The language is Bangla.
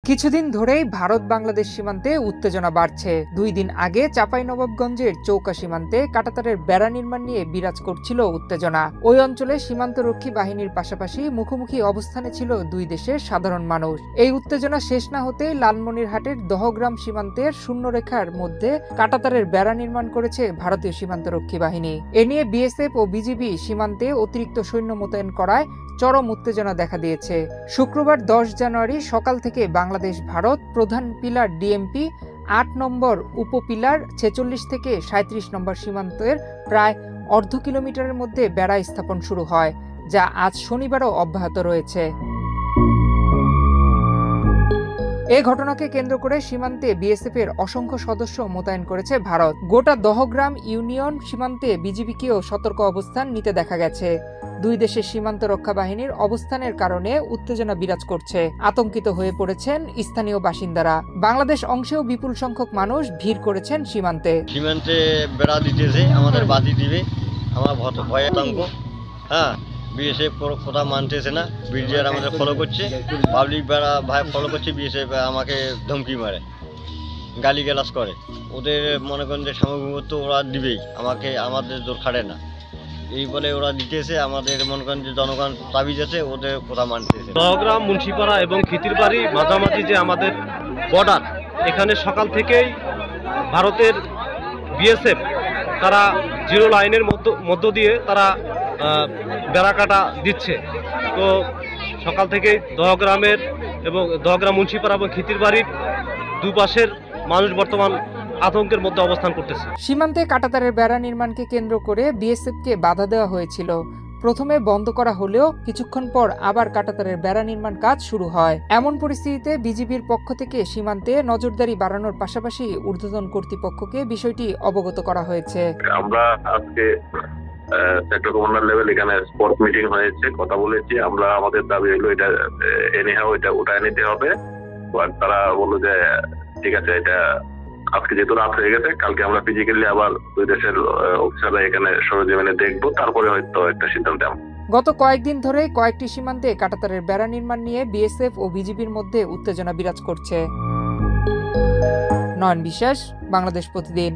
কিছুদিন ধরেই ভারত বাংলাদেশ সীমান্তে উত্তেজনা বাড়ছে। 2 দিন আগে চাঁপাইনবাবগঞ্জের চৌকা সীমান্তে কাঁটাতারের বেড়া নির্মাণ নিয়ে বিরাজ করছিল উত্তেজনা। ওই অঞ্চলে সীমান্তরক্ষী বাহিনীর পাশাপাশি মুখোমুখি অবস্থানে ছিল দুই দেশের সাধারণ মানুষ। এই উত্তেজনা শেষ না হতেই লালমনিরহাটের দহগ্রাম সীমান্তের শূন্যরেখার মধ্যে কাঁটাতারের বেড়া নির্মাণ করেছে ভারতীয় সীমান্তরক্ষী বাহিনী। এ নিয়ে বিএসএফ ও বিজিবি সীমান্তে অতিরিক্ত সৈন্য মোতায়েন করায় চরম উত্তেজনা দেখা দিয়েছে। শুক্রবার 10 জানুয়ারি সকাল থেকে বাংলাদেশ ভারত প্রধান পিলার ডিএমপি 8 নম্বর উপপিলার 46 থেকে 37 নম্বর সীমান্তের প্রায় অর্ধ কিলোমিটারের মধ্যে বেড়া স্থাপন শুরু হয়, যা আজ শনিবারও অব্যাহত রয়েছে। এই ঘটনাকে কেন্দ্র করে সীমান্তে বিএসএফ এর অসংখ্য সদস্য মোতায়েন করেছে ভারত। গোটা দহগ্রাম ইউনিয়ন সীমান্তে বিজিবিকেও সতর্ক অবস্থান নিতে দেখা গেছে। দুই দেশের সীমান্ত রক্ষা বাহিনীর অবস্থানের কারণে উত্তেজনা বিরাজ করছে। আতঙ্কিত হয়ে পড়েছেন স্থানীয় বাসিন্দারা। বাংলাদেশ অংশেও বিপুল সংখ্যক মানুষ ভিড় করেছেন সীমান্তে। সীমান্তে বেড়া দিতেছে, আমাদের বাধি দিবে, আমার ভয়ে আতঙ্ক। বিএসএফ কথা মানতেছে না, বিডিআর আমাদের ফলো করছে, পাবলিক বেড়া ভাই ফলো করছে, বিএসএফ আমাকে ধমকি মারে, গালিগালাজ করে। ওদের মনে করেন যে সামগ্রিকত্ব ওরা দিবেই, আমাদের জোর খাড়ে না, এই বলে ওরা দিতেছে। আমাদের মনে করেন যে জনগণ তাবিজ আছে, ওদের কথা মানতেছে। দহগ্রাম মুন্সিপাড়া এবং খিতিরবাড়ি মাঝামাঝি যে আমাদের বর্ডার, এখানে সকাল থেকেই ভারতের বিএসএফ তারা জিরো লাইনের মধ্য দিয়ে তারা বেড়া কাটা দিচ্ছে। তো সকাল থেকেই দহগ্রামের এবং দহগ্রাম মুন্সিপাড়া এবং খিতিরবাড়ির দুপাশের মানুষ বর্তমান আতঙ্কের মধ্যে অবস্থান করতেছে। সীমান্তে কাঁটাতারের বেড়া নির্মাণকে কেন্দ্র করে বিএসএফকে বাধা দেওয়া হয়েছিল। প্রথমে বন্ধ করা হলেও কিছুক্ষণ পর আবার কাঁটাতারের বেড়া নির্মাণ কাজ শুরু হয়। এমন পরিস্থিতিতে বিজিবির পক্ষ থেকে সীমান্তে নজরদারি বাড়ানোর পাশাপাশি ঊর্ধ্বতন কর্তৃপক্ষকে বিষয়টি অবগত করা হয়েছে। আমরা আজকে সেক্টর কমান্ডার লেভেল এখানে স্পট মিটিং হয়েছে, কথা বলেছি। আমরা আমাদের দাবি হলো এটা এনিহাও এটা উঠায় নিতে হবে। তারা বললো যে ঠিক আছে, এটা আজকে যেহেতু রাত হয়ে গেছে, কালকে আমরা ফিজিক্যালি আবার দুই দেশের অফিসাররা এখানে সরজমিনে দেখবো, তারপরে হয়তো একটা সিদ্ধান্ত নেব। গত কয়েকদিন ধরে কয়েকটি সীমান্তে কাঁটাতারের বেড়া নির্মাণ নিয়ে বিএসএফ ও বিজিবির মধ্যে উত্তেজনা বিরাজ করছে। নয়ন বিশ্বাস, বাংলাদেশ প্রতিদিন।